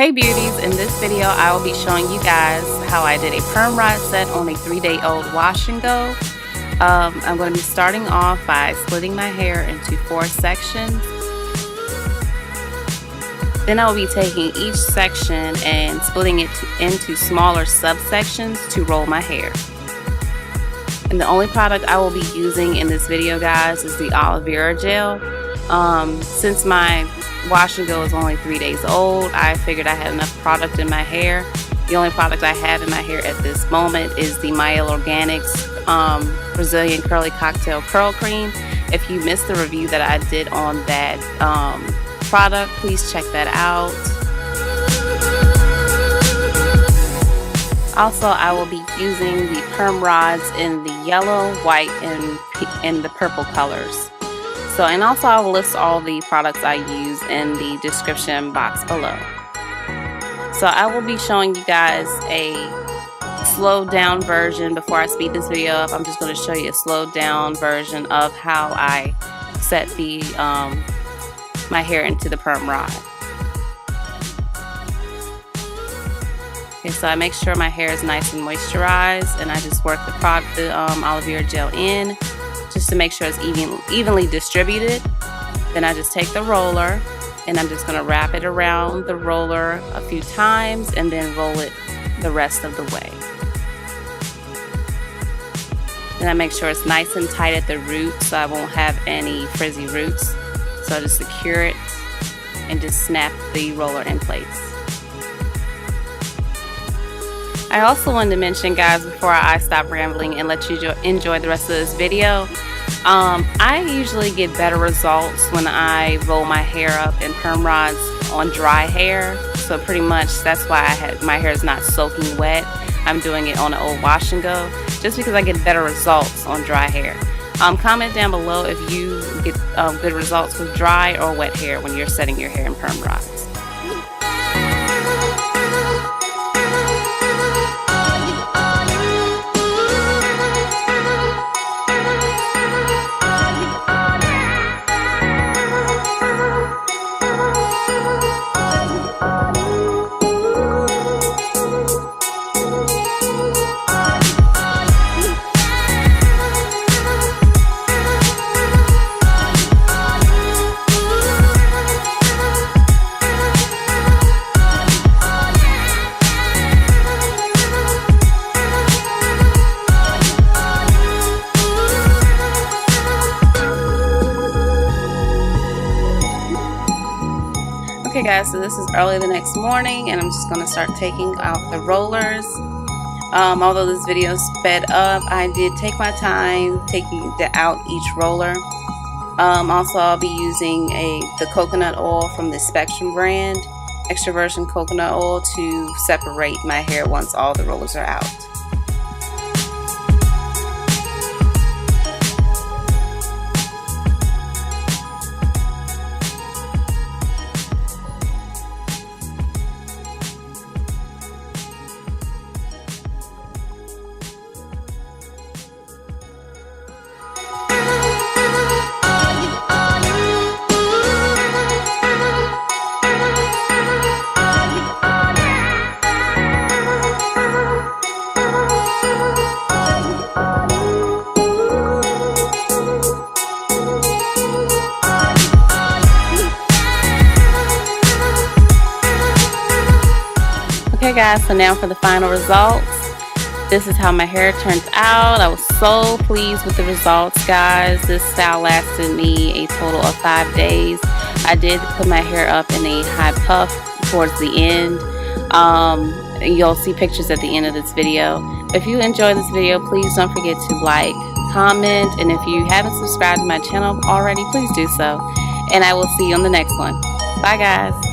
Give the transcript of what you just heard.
Hey beauties, in this video I will be showing you guys how I did a perm rod set on a 3-day-old wash and go. I'm going to be starting off by splitting my hair into 4 sections. Then I will be taking each section and splitting it into smaller subsections to roll my hair. And the only product I will be using in this video, guys, is the Aloe Vera Gel. Since my wash and go is only 3 days old, I figured I had enough product in my hair. The only product I have in my hair at this moment is the Mielle Organics Brazilian Curly Cocktail Curl Cream. If you missed the review that I did on that product, please check that out. Also, I will be using the perm rods in the yellow, white, and the purple colors. And also I will list all the products I use in the description box below. So I will be showing you guys a slowed down version before I speed this video up. I'm just going to show you a slowed down version of how I set the my hair into the perm rod. Okay, so I make sure my hair is nice and moisturized, and I just work the Aloe Vera Gel in, just to make sure it's evenly distributed. Then I just take the roller and I'm just going to wrap it around the roller a few times and then roll it the rest of the way. Then I make sure it's nice and tight at the root so I won't have any frizzy roots. So I just secure it and just snap the roller in place. I also wanted to mention, guys, before I stop rambling and let you enjoy the rest of this video, I usually get better results when I roll my hair up in perm rods on dry hair. So pretty much that's why my hair is not soaking wet. I'm doing it on an old wash and go, just because I get better results on dry hair. Comment down below if you get good results with dry or wet hair when you're setting your hair in perm rods. Okay guys, so this is early the next morning and I'm just going to start taking out the rollers. Although this video sped up, I did take my time taking out each roller. Also, I'll be using the coconut oil from the Spectrum brand, extra virgin coconut oil, to separate my hair once all the rollers are out. Okay guys, so now for the final results. This is how my hair turns out. I was so pleased with the results, guys. This style lasted me a total of 5 days. I did put my hair up in a high puff towards the end. You'll see pictures at the end of this video. If you enjoyed this video, please don't forget to like, comment, and if you haven't subscribed to my channel already, please do so. And I will see you on the next one. Bye guys.